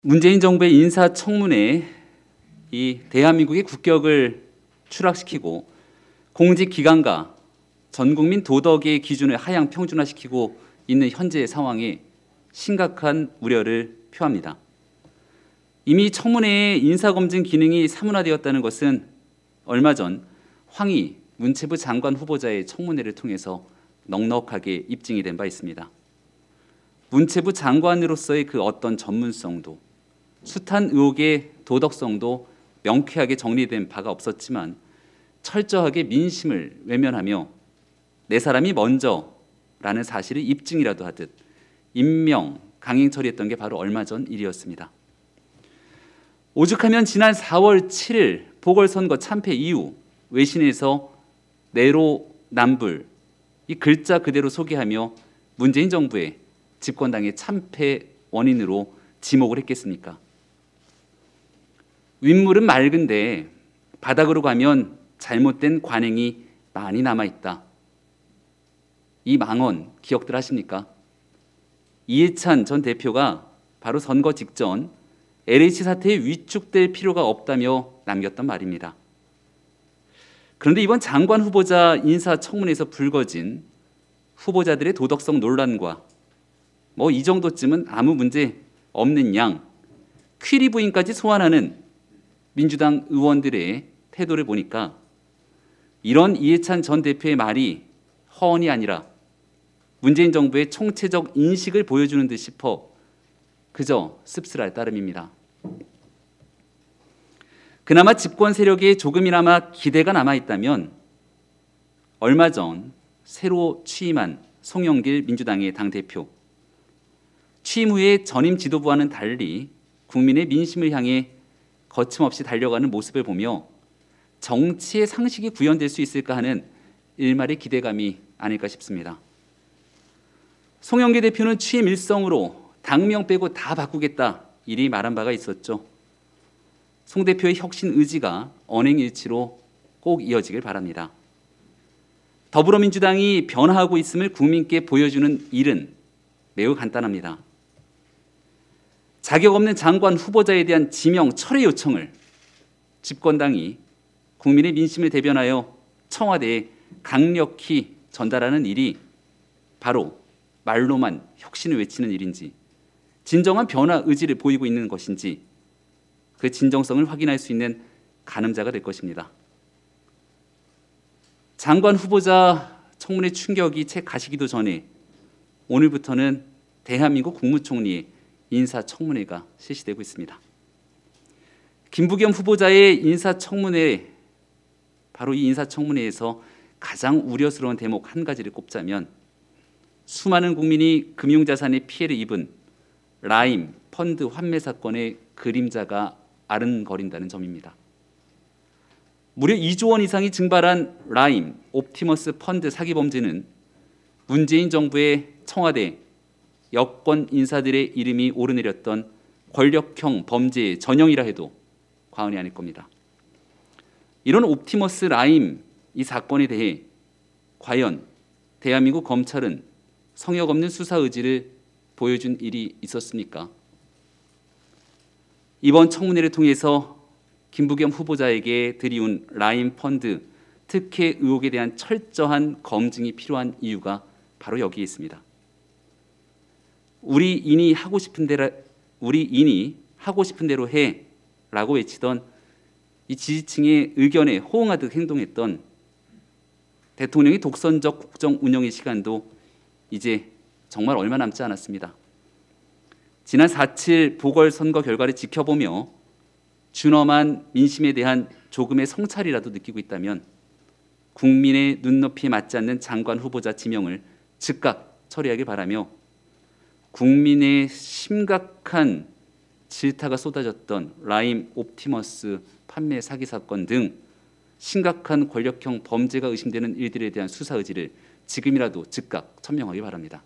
문재인 정부의 인사청문회 이 대한민국의 국격을 추락시키고 공직기관과 전국민 도덕의 기준을 하향 평준화시키고 있는 현재의 상황에 심각한 우려를 표합니다. 이미 청문회의 인사검증 기능이 사문화되었다는 것은 얼마 전 황희 문체부 장관 후보자의 청문회를 통해서 넉넉하게 입증이 된 바 있습니다. 문체부 장관으로서의 그 어떤 전문성도 숱한 의혹의 도덕성도 명쾌하게 정리된 바가 없었지만 철저하게 민심을 외면하며 내 사람이 먼저라는 사실을 입증이라도 하듯 임명, 강행 처리했던 게 바로 얼마 전 일이었습니다. 오죽하면 지난 4월 7일 보궐선거 참패 이후 외신에서 내로남불 이 글자 그대로 소개하며 문재인 정부의 집권당의 참패 원인으로 지목을 했겠습니까? 윗물은 맑은데 바닥으로 가면 잘못된 관행이 많이 남아있다. 이 망언 기억들 하십니까? 이해찬 전 대표가 바로 선거 직전 LH 사태에 위축될 필요가 없다며 남겼던 말입니다. 그런데 이번 장관 후보자 인사청문회에서 불거진 후보자들의 도덕성 논란과 뭐 이 정도쯤은 아무 문제 없는 양 퀴리 부인까지 소환하는 민주당 의원들의 태도를 보니까 이런 이해찬 전 대표의 말이 허언이 아니라 문재인 정부의 총체적 인식을 보여주는 듯 싶어 그저 씁쓸할 따름입니다. 그나마 집권 세력에 조금이나마 기대가 남아있다면 얼마 전 새로 취임한 송영길 민주당의 당대표 취임 후에 전임 지도부와는 달리 국민의 민심을 향해 거침없이 달려가는 모습을 보며 정치의 상식이 구현될 수 있을까 하는 일말의 기대감이 아닐까 싶습니다. 송영길 대표는 취임 일성으로 당명 빼고 다 바꾸겠다 이리 말한 바가 있었죠. 송 대표의 혁신 의지가 언행일치로 꼭 이어지길 바랍니다. 더불어민주당이 변화하고 있음을 국민께 보여주는 일은 매우 간단합니다. 자격 없는 장관 후보자에 대한 지명 철회 요청을 집권당이 국민의 민심을 대변하여 청와대에 강력히 전달하는 일이 바로 말로만 혁신을 외치는 일인지 진정한 변화 의지를 보이고 있는 것인지 그 진정성을 확인할 수 있는 가늠자가 될 것입니다. 장관 후보자 청문회 충격이 채 가시기도 전에 오늘부터는 대한민국 국무총리의 인사청문회가 실시되고 있습니다. 김부겸 후보자의 인사청문회, 바로 이 인사청문회에서 가장 우려스러운 대목 한 가지를 꼽자면 수많은 국민이 금융자산의 피해를 입은 라임 펀드 환매 사건의 그림자가 아른거린다는 점입니다. 무려 2조 원 이상이 증발한 라임 옵티머스 펀드 사기 범죄는 문재인 정부의 청와대 여권 인사들의 이름이 오르내렸던 권력형 범죄의 전형이라 해도 과언이 아닐 겁니다. 이런 옵티머스 라임 이 사건에 대해 과연 대한민국 검찰은 성역 없는 수사 의지를 보여준 일이 있었습니까? 이번 청문회를 통해서 김부겸 후보자에게 들이운 라임 펀드 특혜 의혹에 대한 철저한 검증이 필요한 이유가 바로 여기에 있습니다. 우리 인이 하고 싶은 대로 해라고 외치던 이 지지층의 의견에 호응하듯 행동했던 대통령의 독선적 국정 운영의 시간도 이제 정말 얼마 남지 않았습니다. 지난 4.7 보궐선거 결과를 지켜보며 준엄한 민심에 대한 조금의 성찰이라도 느끼고 있다면 국민의 눈높이에 맞지 않는 장관 후보자 지명을 즉각 처리하길 바라며 국민의 심각한 질타가 쏟아졌던 라임 옵티머스 판매 사기 사건 등 심각한 권력형 범죄가 의심되는 일들에 대한 수사 의지를 지금이라도 즉각 천명하기 바랍니다.